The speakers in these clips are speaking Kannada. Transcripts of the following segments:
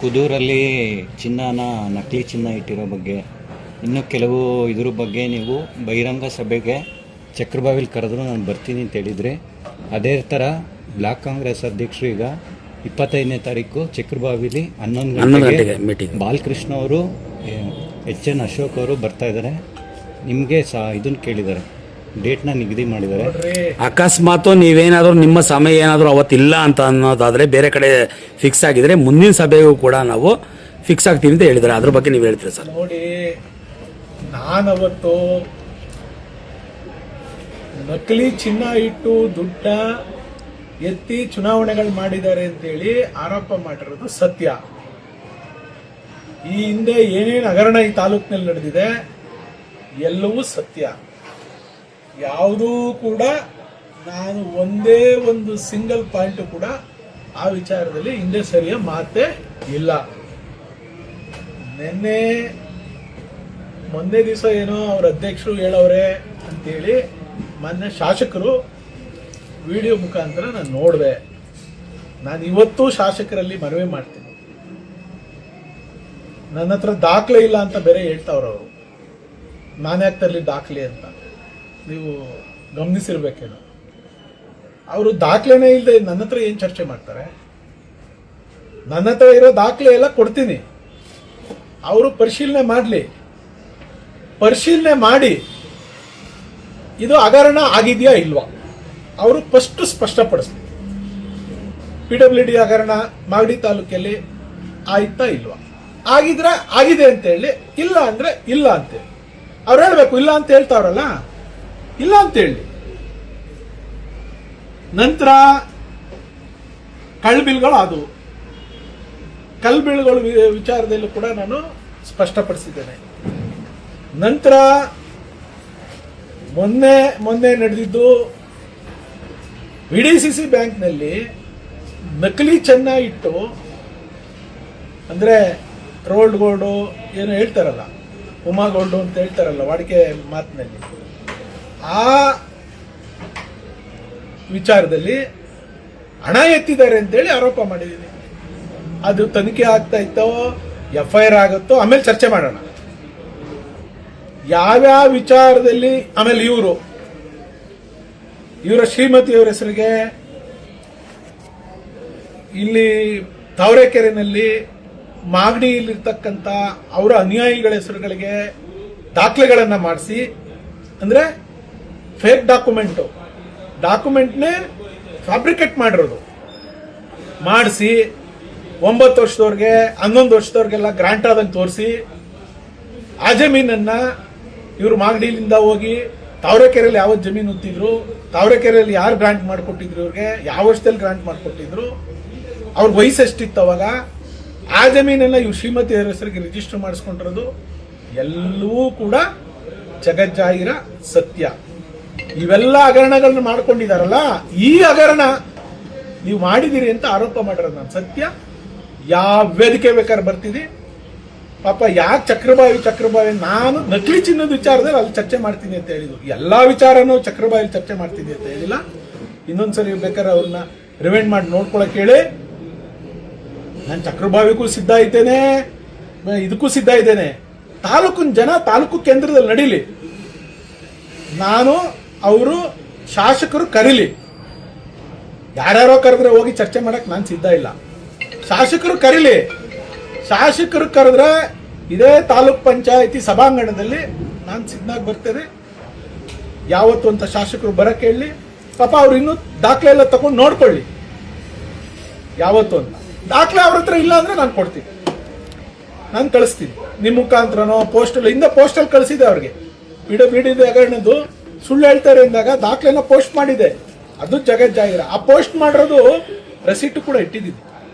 ಕುದೂರಲ್ಲಿ ಚಿನ್ನನ ನಕಲಿ ಚಿನ್ನ ಇಟ್ಟಿರೋ ಬಗ್ಗೆ ಇನ್ನು ಕೆಲವು ಇದ್ರ ಬಗ್ಗೆ ನೀವು ಬಹಿರಂಗ ಸಭೆಗೆ ಚಕ್ರಬಾವಿಲಿ ಕರೆದ್ರು ನಾನು ಬರ್ತೀನಿ ಅಂತ ಹೇಳಿದರೆ, ಅದೇ ಥರ ಬ್ಲಾಕ್ ಕಾಂಗ್ರೆಸ್ ಅಧ್ಯಕ್ಷರು ಈಗ 25ನೇ ತಾರೀಕು ಚಕ್ರಬಾವಿಲಿ 11 ಗಂಟೆಗೆ ಮೀಟಿಂಗ್ ಬಾಲಕೃಷ್ಣ ಅವರು, ಎನ್ ಅಶೋಕ್ ಅವರು ಬರ್ತಾ ಇದ್ದಾರೆ. ನಿಮಗೆ ಇದನ್ನು ಕೇಳಿದ್ದಾರೆ, ಡೇಟ್ನ ನಿಗದಿ ಮಾಡಿದ್ದಾರೆ. ಅಕಸ್ಮಾತ್ ನೀವೇನಾದರೂ ನಿಮ್ಮ ಸಮಯ ಏನಾದರೂ ಅವತ್ತಿಲ್ಲ ಅಂತ ಅನ್ನೋದಾದರೆ ಬೇರೆ ಕಡೆ ಫಿಕ್ಸ್ ಆಗಿದ್ರೆ ಮುಂದಿನ ಸಭೆಗೂ ಕೂಡ ನಾವು ಫಿಕ್ಸ್ ಆಗ್ತೀವಿ ಅಂತ ಹೇಳಿದ್ದಾರೆ. ಅದ್ರ ಬಗ್ಗೆ ನೀವು ಹೇಳ್ತೀರಾ ಸರ್? ನೋಡಿ, ನಾನವತ್ತು ನಕಲಿ ಚಿನ್ನ ಇಟ್ಟು ದುಡ್ಡ ಎತ್ತಿ ಚುನಾವಣೆಗಳು ಮಾಡಿದ್ದಾರೆ ಅಂತೇಳಿ ಆರೋಪ ಮಾಡಿರೋದು ಸತ್ಯ. ಈ ಹಿಂದೆ ಏನೇನು ಹಗರಣ ಈ ತಾಲೂಕಿನಲ್ಲಿ ನಡೆದಿದೆ ಎಲ್ಲವೂ ಸತ್ಯ. ಯಾವುದೂ ಕೂಡ ನಾನು ಒಂದೇ ಒಂದು ಸಿಂಗಲ್ ಪಾಯಿಂಟ್ ಕೂಡ ಆ ವಿಚಾರದಲ್ಲಿ ಹಿಂದೆ ಸರಿಯ ಮಾತೇ ಇಲ್ಲ. ಮೊನ್ನೆ ದಿವಸ ಏನೋ ಅವ್ರ ಅಧ್ಯಕ್ಷರು ಹೇಳವ್ರೆ ಅಂತೇಳಿ ಮೊನ್ನೆ ಶಾಸಕರು ವಿಡಿಯೋ ಮುಖಾಂತರ ನಾನು ನೋಡಿದೆ. ನಾನು ಇವತ್ತು ಶಾಸಕರಲ್ಲಿ ಮನವಿ ಮಾಡ್ತೀನಿ, ನನ್ನ ಹತ್ರ ದಾಖಲೆ ಇಲ್ಲ ಅಂತ ಬೇರೆ ಹೇಳ್ತಾವ್ರವರು. ನಾನು ಯಾಕೆ ತರಲಿ ದಾಖಲೆ ಅಂತ ನೀವು ಗಮನಿಸಿರ್ಬೇಕೇನೋ. ಅವರು ದಾಖಲೆನೇ ಇಲ್ಲದೆ ನನ್ನ ಹತ್ರ ಏನು ಚರ್ಚೆ ಮಾಡ್ತಾರೆ? ನನ್ನ ಹತ್ರ ಇರೋ ದಾಖಲೆ ಎಲ್ಲ ಕೊಡ್ತೀನಿ, ಅವರು ಪರಿಶೀಲನೆ ಮಾಡಲಿ. ಪರಿಶೀಲನೆ ಮಾಡಿ ಇದು ಹಗರಣ ಆಗಿದೆಯಾ ಇಲ್ವಾ ಅವರು ಫಸ್ಟ್ ಸ್ಪಷ್ಟಪಡಿಸ್ಲಿ. PWD ಹಗರಣ ಮಾಗಡಿ ತಾಲೂಕಲ್ಲಿ ಆಯ್ತಾ ಇಲ್ವಾ? ಆಗಿದ್ರೆ ಆಗಿದೆ ಅಂತ ಹೇಳಿ, ಇಲ್ಲ ಅಂದ್ರೆ ಇಲ್ಲ ಅಂತೇಳಿ ಅವ್ರು ಹೇಳ್ಬೇಕು. ಇಲ್ಲ ಅಂತ ಹೇಳ್ತಾವ್ರಲ್ಲ, ಇಲ್ಲ ಅಂತ ಹೇಳಿ. ನಂತರ ಕಳ್ಬಿಲ್ಗಳು ಆದವು. ಕಳ್ಬಿಲ್ಗಳು ವಿಚಾರದಲ್ಲೂ ಕೂಡ ನಾನು ಸ್ಪಷ್ಟಪಡಿಸಿದ್ದೇನೆ. ನಂತರ ಮೊನ್ನೆ ನಡೆದಿದ್ದು VDCC ಬ್ಯಾಂಕ್ನಲ್ಲಿ ನಕಲಿ ಚಿನ್ನ ಇಟ್ಟು, ಅಂದ್ರೆ ರೋಲ್ಡ್ ಗೋಲ್ಡು ಏನು ಹೇಳ್ತಾರಲ್ಲ, ಉಮಾ ಗೋಲ್ಡು ಅಂತ ಹೇಳ್ತಾರಲ್ಲ ವಾಡಿಕೆ ಮಾತಿನಲ್ಲಿ, ಆ ವಿಚಾರದಲ್ಲಿ ಹಣ ಎತ್ತಿದ್ದಾರೆ ಅಂತೇಳಿ ಆರೋಪ ಮಾಡಿದ್ದೀನಿ. ಅದು ತನಿಖೆ ಆಗ್ತಾ ಇತ್ತೋ FIR ಆಗುತ್ತೋ ಆಮೇಲೆ ಚರ್ಚೆ ಮಾಡೋಣ. ಯಾವ್ಯಾವ ವಿಚಾರದಲ್ಲಿ ಆಮೇಲೆ ಇವರ ಶ್ರೀಮತಿಯವರ ಹೆಸರಿಗೆ ಇಲ್ಲಿ ತಾವರೆಕೆರೆನಲ್ಲಿ ಮಾಗಡಿಯಲ್ಲಿರ್ತಕ್ಕಂಥ ಅವರ ಅನುಯಾಯಿಗಳ ಹೆಸರುಗಳಿಗೆ ದಾಖಲೆಗಳನ್ನ ಮಾಡಿಸಿ, ಅಂದ್ರೆ ಫೇಕ್ ಡಾಕ್ಯುಮೆಂಟ್ನೇ ಫ್ಯಾಬ್ರಿಕೇಟ್ ಮಾಡಿರೋದು ಮಾಡಿಸಿ 9 ವರ್ಷದವ್ರಿಗೆ 11 ವರ್ಷದವ್ರಿಗೆಲ್ಲ ಗ್ರಾಂಟ್ ಆದಂಗೆ ತೋರಿಸಿ, ಆ ಜಮೀನನ್ನ ಇವರು ಮಾಗಡಿಲಿಂದ ಹೋಗಿ ತಾವರೆಕೆರೆಯಲ್ಲಿ ಯಾವತ್ತು ಜಮೀನು ಹೊತ್ತಿದ್ರು, ತಾವರೆಕೆರೆಯಲ್ಲಿ ಯಾರು ಗ್ರಾಂಟ್ ಮಾಡಿಕೊಟ್ಟಿದ್ರು, ಇವ್ರಿಗೆ ಯಾವ ವರ್ಷದಲ್ಲಿ ಗ್ರಾಂಟ್ ಮಾಡಿಕೊಟ್ಟಿದ್ರು, ಅವ್ರ ವಯಸ್ಸು ಎಷ್ಟಿತ್ತು ಅವಾಗ, ಆ ಜಮೀನನ್ನ ಇವ್ರು ಶ್ರೀಮತಿಯವರ ಹೆಸರಿಗೆ ರಿಜಿಸ್ಟರ್ ಮಾಡಿಸ್ಕೊಂಡಿರೋದು ಎಲ್ಲವೂ ಕೂಡ ಜಗಜ್ಜಾಹಿರ ಸತ್ಯ. ಇವೆಲ್ಲ ಹಗರಣಗಳನ್ನ ಮಾಡ್ಕೊಂಡಿದಾರಲ್ಲ, ಈ ಹಗರಣ ನೀವು ಮಾಡಿದಿರಿ ಅಂತ ಆರೋಪ ಮಾಡಿರೋದು ನಾನು. ಸತ್ಯ ಯಾವ ವೇದಿಕೆ ಬೇಕಾದ್ರೆ ಬರ್ತಿದ್ದಿ. ಪಾಪ ಯಾಕೆ ಚಕ್ರಬಾವಿ ನಾನು ನಕಲಿ ಚಿನ್ನದ ವಿಚಾರದಲ್ಲಿ ಅಲ್ಲಿ ಚರ್ಚೆ ಮಾಡ್ತೀನಿ ಅಂತ ಹೇಳಿದ್ರು. ಎಲ್ಲಾ ವಿಚಾರನೂ ಚಕ್ರಬಾವಿಲಿ ಚರ್ಚೆ ಮಾಡ್ತೀನಿ ಅಂತ ಹೇಳಿಲ್ಲ. ಇನ್ನೊಂದ್ಸರಿ ಬೇಕಾದ್ರೆ ಅವ್ರನ್ನ ರಿವೈಂಡ್ ಮಾಡಿ ನೋಡ್ಕೊಳಕ್ ಹೇಳಿ. ನಾನು ಚಕ್ರಬಾವಿಗೂ ಸಿದ್ಧ ಇದ್ದೇನೆ, ಇದಕ್ಕೂ ಸಿದ್ಧ ಇದ್ದೇನೆ. ತಾಲೂಕಿನ ಜನ ತಾಲೂಕು ಕೇಂದ್ರದಲ್ಲಿ ನಡೀಲಿ, ನಾನು ಅವರು ಶಾಸಕರು ಕರೀಲಿ. ಯಾರ್ಯಾರೋ ಕರೆದ್ರೆ ಹೋಗಿ ಚರ್ಚೆ ಮಾಡಕ್ ನಾನು ಸಿದ್ಧ ಇಲ್ಲ. ಶಾಸಕರು ಕರೀಲಿ. ಶಾಸಕರು ಕರೆದ್ರೆ ಇದೇ ತಾಲೂಕ್ ಪಂಚಾಯತಿ ಸಭಾಂಗಣದಲ್ಲಿ ನಾನು ಸಿದ್ಧಾಗಿ ಬರ್ತೇನೆ. ಯಾವತ್ತು ಅಂತ ಶಾಸಕರು ಬರಕ್ಕೆ ಹೇಳಿ. ಪಾಪ ಅವ್ರು ಇನ್ನೂ ದಾಖಲೆ ಎಲ್ಲ ತಗೊಂಡು ನೋಡ್ಕೊಳ್ಳಿ ಯಾವತ್ತು ಅಂತ. ದಾಖಲೆ ಅವ್ರ ಹತ್ರ ಇಲ್ಲ ಅಂದ್ರೆ ನಾನು ಕೊಡ್ತೀನಿ, ನಾನು ಕಳಿಸ್ತೀನಿ ನಿಮ್ಮ ಮುಖಾಂತರನೋ ಪೋಸ್ಟಲ್ ಹಿಂದೆ ಪೋಸ್ಟಲ್ ಕಳಿಸಿದೆ ಅವ್ರಿಗೆ. PWD ಹಗರಣದ್ದು ಸುಳ್ಳು ಹೇಳ್ತಾರೆ ಅಂದಾಗ ದಾಖಲೆನ ಪೋಸ್ಟ್ ಮಾಡಿದೆ, ಅದು ಜಗಜ್ಜಾಹಿರ. ಆ ಪೋಸ್ಟ್ ಮಾಡಿರೋದು ರೆಸಿಟ್ ಕೂಡ ಇಟ್ಟಿದ್ದೀನಿ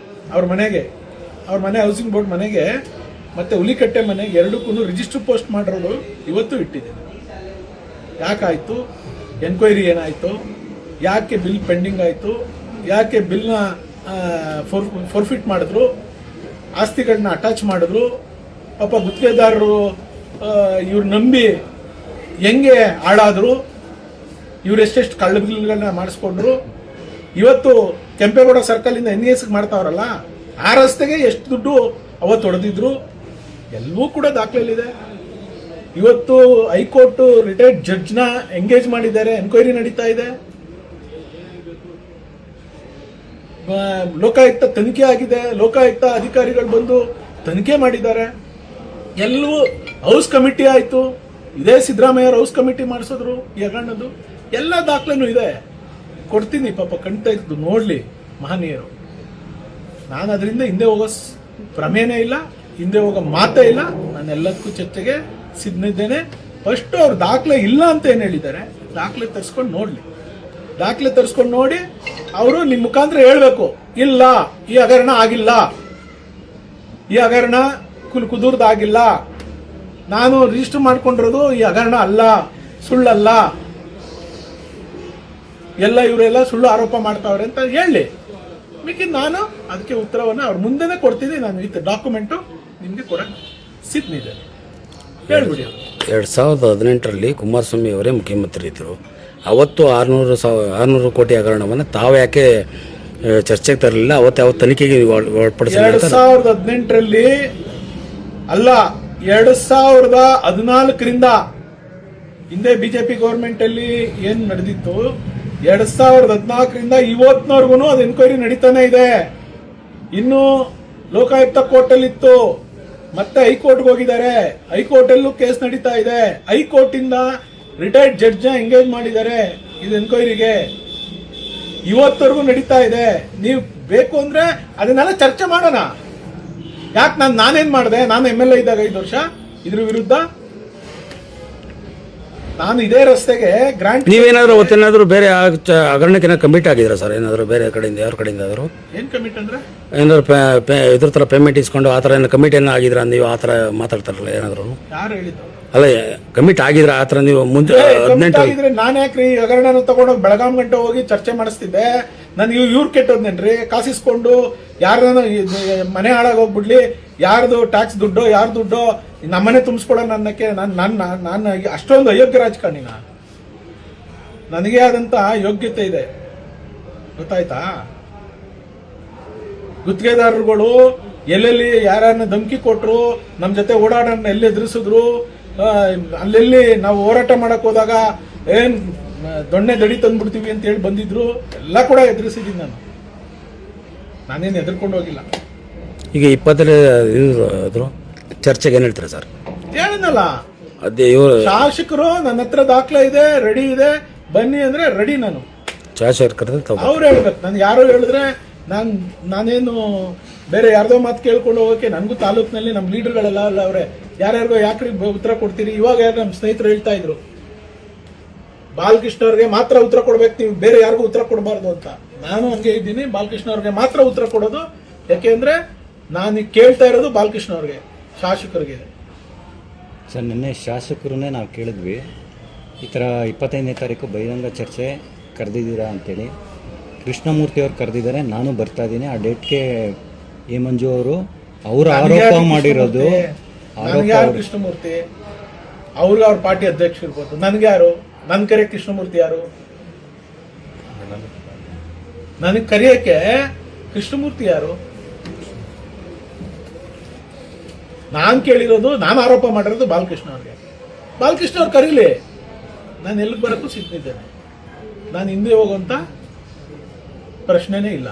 ಅವ್ರ ಮನೆಗೆ, ಅವ್ರ ಮನೆ ಹೌಸಿಂಗ್ ಬೋರ್ಡ್ ಮನೆಗೆ ಮತ್ತೆ ಹುಲಿಕಟ್ಟೆ ಮನೆಗೆ ಎರಡಕ್ಕೂ ರಿಜಿಸ್ಟರ್ ಪೋಸ್ಟ್ ಮಾಡಿರೋದು ಇವತ್ತು ಇಟ್ಟಿದ್ದೀನಿ. ಯಾಕಾಯ್ತು, ಎನ್ಕ್ವೈರಿ ಏನಾಯ್ತು, ಯಾಕೆ ಬಿಲ್ ಪೆಂಡಿಂಗ್ ಆಯ್ತು, ಯಾಕೆ ಬಿಲ್ನ ಫೋರ್ಫಿಟ್ ಮಾಡಿದ್ರು, ಆಸ್ತಿಗಳನ್ನ ಅಟ್ಯಾಚ್ ಮಾಡಿದ್ರು, ಪಾಪ ಗುತ್ತಿಗೆದಾರರು ಇವ್ರು ನಂಬಿ ಹೆಂಗೆ ಹಾಳಾದ್ರು, ಇವ್ರು ಎಷ್ಟೆಷ್ಟು ಕಳ್ಳ ಬಿಲ್ಗಳನ್ನ ಮಾಡಿಸ್ಕೊಂಡ್ರು. ಇವತ್ತು ಕೆಂಪೇಗೌಡ ಸರ್ಕಲ್ ಇಂದ NES ಮಾಡ್ತಾವ್ರಲ್ಲ, ಆ ರಸ್ತೆಗೆ ಎಷ್ಟು ದುಡ್ಡು ಅವತ್ತು ಹೊಡೆದಿದ್ರು ಎಲ್ಲವೂ ಕೂಡ ದಾಖಲೆಯಲ್ಲಿದೆ. ಇವತ್ತು ಹೈಕೋರ್ಟ್ ರಿಟೈರ್ಡ್ ಜಡ್ಜ್ನ ಎಂಗೇಜ್ ಮಾಡಿದ್ದಾರೆ, ಎನ್ಕ್ವೈರಿ ನಡೀತಾ ಇದೆ. ಲೋಕಾಯುಕ್ತ ತನಿಖೆ ಆಗಿದೆ, ಲೋಕಾಯುಕ್ತ ಅಧಿಕಾರಿಗಳು ಬಂದು ತನಿಖೆ ಮಾಡಿದ್ದಾರೆ. ಎಲ್ಲವೂ ಹೌಸ್ ಕಮಿಟಿ ಆಯಿತು, ಇದೇ ಸಿದ್ದರಾಮಯ್ಯ ಹೌಸ್ ಕಮಿಟಿ ಮಾಡಿಸಿದ್ರು ಈ ಹಗರಣದ್ದು. ಎಲ್ಲ ದಾಖಲೆನೂ ಇದೆ, ಕೊಡ್ತೀನಿ ಪಾಪ ಕಣ್ತಾ ಇದ್ದು ನೋಡ್ಲಿ ಮಹನೀಯರು. ನಾನು ಅದರಿಂದ ಹಿಂದೆ ಹೋಗೋ ಪ್ರಮೇಯನೇ ಇಲ್ಲ, ಹಿಂದೆ ಹೋಗೋ ಮಾತೇ ಇಲ್ಲ. ನಾನು ಎಲ್ಲದಕ್ಕೂ ಚರ್ಚೆಗೆ ಸಿದ್ಧಿದ್ದೇನೆ. ಫಸ್ಟ್ ಅವ್ರು ದಾಖಲೆ ಇಲ್ಲ ಅಂತ ಏನು ಹೇಳಿದ್ದಾರೆ, ದಾಖಲೆ ತರಿಸ್ಕೊಂಡು ನೋಡ್ಲಿ. ದಾಖಲೆ ತರಿಸ್ಕೊಂಡು ನೋಡಿ ಅವರು ನಿಮ್ಮ ಮುಖಾಂತರ ಹೇಳ್ಬೇಕು, ಇಲ್ಲ ಈ ಹಗರಣ ಆಗಿಲ್ಲ, ಈ ಹಗರಣ ಕುದುರ್ದಾಗಿಲ್ಲ, ನಾನು ರಿಜಿಸ್ಟರ್ ಮಾಡ್ಕೊಂಡಿರೋದು ಈ ಹಗರಣ ಅಲ್ಲ, ಸುಳ್ಳಲ್ಲ, ಎಲ್ಲ ಇವರೆಲ್ಲ ಸುಳ್ಳು ಆರೋಪ ಮಾಡ್ತಾವ್ರೆ ಅಂತ ಹೇಳಿ. ಮಿಕ್ಕಿದ್ ನಾನು ಅದಕ್ಕೆ ಉತ್ತರವನ್ನು ಅವ್ರ ಮುಂದೆನೇ ಕೊಡ್ತೀನಿ. ನಾನು ವಿತ್ ಡಾಕ್ಯುಮೆಂಟು ನಿಮಗೆ ಕೊಡಕ್ಕೆ ಸಿದ್ಧಿದ್ದೇನೆ. ಹೇಳ್ಬಿಡಿ. 2018ರಲ್ಲಿ ಕುಮಾರಸ್ವಾಮಿ ಅವರೇ ಮುಖ್ಯಮಂತ್ರಿ ಇದ್ದರು. ಅವತ್ತು 600 ಕೋಟಿ ಹಗರಣವನ್ನು ತಾವು ಯಾಕೆ ಚರ್ಚೆಗೆ ತರಲಿಲ್ಲ? ಅವತ್ತು ಯಾವ ತನಿಖೆಗೆ ಒಳಪಡಿಸಿಲ್ಲ? 2018ರಲ್ಲಿ ಅಲ್ಲ, 2014ರಿಂದ ಹಿಂದೆ ಬಿಜೆಪಿ ಗೌರ್ಮೆಂಟ್ ಅಲ್ಲಿ ಏನ್ ನಡೆದಿತ್ತು, 2014ರಿಂದ ಇವತ್ತಿನವರೆಗೂ ಅದು ಎನ್ಕ್ವೈರಿ ನಡೀತಾನೆ ಇದೆ. ಇನ್ನು ಲೋಕಾಯುಕ್ತ ಕೋರ್ಟ್ ಅಲ್ಲಿ ಇತ್ತು, ಮತ್ತೆ ಹೈಕೋರ್ಟ್ಗೆ ಹೋಗಿದ್ದಾರೆ, ಹೈಕೋರ್ಟ್ ಅಲ್ಲೂ ಕೇಸ್ ನಡೀತಾ ಇದೆ. ಹೈಕೋರ್ಟ್ ಇಂದ ರಿಟೈರ್ಡ್ ಜಡ್ಜ್ ಎಂಗೇಜ್ ಮಾಡಿದ್ದಾರೆ ಇದು ಎನ್ಕ್ವೈರಿಗೆ, ಇವತ್ತವರೆಗೂ ನಡೀತಾ ಇದೆ. ನೀವು ಬೇಕು ಅಂದ್ರೆ ಅದನ್ನೆಲ್ಲ ಚರ್ಚೆ ಮಾಡೋಣ. ಯಾಕೆ ನಾನೇನ್ ಮಾಡಿದೆ? ನಾನು MLA ಇದ್ದಾಗ 5 ವರ್ಷ ಇದ್ರ ವಿರುದ್ಧ ನಾನು ಇದೇ ರಸ್ತೆಗೆ ಗ್ರಾಂಟ್. ನೀವೇನಾದ್ರೂ ಅವತ್ತೇನಾದ್ರೂ ಬೇರೆ ಹಗರಣಕ್ಕೆ ಕಮಿಟ್ ಆಗಿದ್ರ ಸರ್? ಏನಾದ್ರು ಬೇರೆ ಕಡೆಯಿಂದ, ಯಾರ ಕಡೆಯಿಂದ ಆದರೂ ಏನ್ ಕಮಿಟ್ ಅಂದ್ರೆ ಏನಾದ್ರು ಇದ್ರ ತರ ಪೇಮೆಂಟ್ ಇಸ್ಕೊಂಡು ಆ ಥರ ಏನು ಕಮಿಟ್ ಏನೋ ಆಗಿದ್ರ? ನೀವು ಆ ಥರ ಮಾತಾಡ್ತಾರಲ್ಲ ಏನಾದ್ರು? ಯಾರು ಹೇಳಿದ್ದು? ಅಲ್ಲ, ಕಮಿಟ್ ಆಗಿದ್ರ ಆ ಥರ ನೀವು ಮುಂದೆ 18 ನಾನು ಯಾಕ್ರಿ ಈ ಹಗರಣನ ತಗೊಂಡೋಗಿ ಬೆಳಗಾಂ ಗಂಟೆ ಹೋಗಿ ಚರ್ಚೆ ಮಾಡಿಸ್ತಿದ್ದೆ? ನಾನು ಇವ್ರು ಕೆಟ್ಟೋದ್ನೇನ್ರಿ? ಕಾಸಿಸ್ಕೊಂಡು ಯಾರನ್ನ ಮನೆ ಹಾಳಾಗೋಗ್ಬಿಡ್ಲಿ, ಯಾರ್ದು ಟ್ಯಾಕ್ಸ್ ದುಡ್ಡು, ಯಾರ ದುಡ್ಡು ನಮ್ಮನೆ ತುಂಬಿಸ್ಕೊಳ್ಳೋಣ ಅನ್ನಕ್ಕೆ ನಾನು ಅಷ್ಟೊಂದು ಅಯೋಗ್ಯ ರಾಜಕಾರಣಿನ? ನನಗೆ ಆದಂತ ಯೋಗ್ಯತೆ ಇದೆ, ಗೊತ್ತಾಯ್ತಾ? ಗುತ್ತಿಗೆದಾರರುಗಳು ಎಲ್ಲೆಲ್ಲಿ ಯಾರನ್ನ ಧಮಕಿ ಕೊಟ್ರು, ನಮ್ಮ ಜೊತೆ ಓಡಾಡೋಣ ಎಲ್ಲಿ ಎದುರಿಸಿದ್ರು, ಅಲ್ಲೆಲ್ಲಿ ನಾವು ಹೋರಾಟ ಮಾಡಕ್ ಹೋದಾಗ ಏನ್ ದೊಣ್ಣೆ ದಡಿ ತಂದ್ಬಿಡ್ತೀವಿ ಅಂತ ಹೇಳಿ ಬಂದಿದ್ರು, ಎಲ್ಲ ಕೂಡ ಎದುರಿಸಿದ್ದೀನಿ ನಾನು. ನಾನೇನು ಎದುರ್ಕೊಂಡು ಹೋಗಿಲ್ಲ. ಈಗ 20 ಚರ್ಚೆಗೆ ಏನ್ ಹೇಳ್ತೀರಾ ಸರ್? ಹೇಳಿದ್ನಲ್ಲ, ಅದೇ ಇವರು ಶಾಸಕರು ನನ್ನ ಹತ್ರ ದಾಖಲೆ ಇದೆ, ರೆಡಿ ಇದೆ, ಬನ್ನಿ ಅಂದ್ರೆ ರೆಡಿ. ನಾನು ಶಾಸಕರು ಅವ್ರು ಹೇಳ್ಬೇಕು. ನಾನು ಯಾರೋ ಹೇಳಿದ್ರೆ ನಾನೇನು ಬೇರೆ ಯಾರ್ದೋ ಮಾತು ಕೇಳ್ಕೊಂಡು ಹೋಗೋಕೆ, ನನಗೂ ತಾಲೂಕಿನಲ್ಲಿ ನಮ್ಮ ಲೀಡರ್ಗಳೆಲ್ಲ ಅಲ್ಲ ಅವ್ರೆ, ಯಾರ್ಯಾರಿಗೋ ಯಾಕ್ರಿ ಉತ್ತರ ಕೊಡ್ತೀರಿ? ಇವಾಗ ಯಾರು ನಮ್ಮ ಸ್ನೇಹಿತರು ಹೇಳ್ತಾ ಇದ್ರು, ಬಾಲಕೃಷ್ಣ ಅವ್ರಿಗೆ ಮಾತ್ರ ಉತ್ತರ ಕೊಡ್ಬೇಕು, ನೀವು ಬೇರೆ ಯಾರಿಗೂ ಉತ್ತರ ಕೊಡಬಾರ್ದು ಅಂತ. ನಾನು ಹಂಗೆ ಇದ್ದೀನಿ, ಬಾಲಕೃಷ್ಣ ಅವ್ರಿಗೆ ಮಾತ್ರ ಉತ್ತರ ಕೊಡೋದು. ಯಾಕೆಂದ್ರೆ ನಾನು ಕೇಳ್ತಾ ಇರೋದು ಬಾಲಕೃಷ್ಣ ಅವ್ರಿಗೆ, ಶಾಸಕರಿಗೆ. ಸರ್, ನಿನ್ನೆ ಶಾಸಕರನ್ನೇ ನಾವು ಕೇಳಿದ್ವಿ, ಈ ಥರ 25ನೇ ತಾರೀಕು ಬಹಿರಂಗ ಚರ್ಚೆ ಕರೆದಿದ್ದೀರಾ ಅಂತೇಳಿ. ಕೃಷ್ಣಮೂರ್ತಿ ಅವ್ರು ಕರೆದಿದ್ದಾರೆ, ನಾನು ಬರ್ತಾ ಇದ್ದೀನಿ. ಆ ಡೇಟ್ಗೆ ಎ ಮಂಜು ಅವರು ಆರೋಪ ಮಾಡಿರೋದು. ನನಗೆ ಯಾರು ಕೃಷ್ಣಮೂರ್ತಿ? ಅವ್ರಿಗೆ ಅವ್ರ ಪಾರ್ಟಿ ಅಧ್ಯಕ್ಷ ಇರ್ಬೋದು, ನನ್ಗೆ ಯಾರು? ನನ್ ಕರೆ ಕೃಷ್ಣಮೂರ್ತಿ ಯಾರು? ನನಗೆ ಕರೆಯಕ್ಕೆ ಕೃಷ್ಣಮೂರ್ತಿ ಯಾರು? ನಾನು ಕೇಳಿರೋದು, ನಾನು ಆರೋಪ ಮಾಡಿರೋದು ಬಾಲಕೃಷ್ಣ ಅವ್ರಿಗೆ. ಬಾಲಕೃಷ್ಣ ಅವ್ರು ಕರೀಲಿ, ನಾನು ಎಲ್ಲಿಗೆ ಬರೋಕ್ಕೂ ಸಿದ್ಧಿದ್ದೇನೆ. ನಾನು ಹಿಂದೆ ಹೋಗುವಂತ ಪ್ರಶ್ನೆನೇ ಇಲ್ಲ.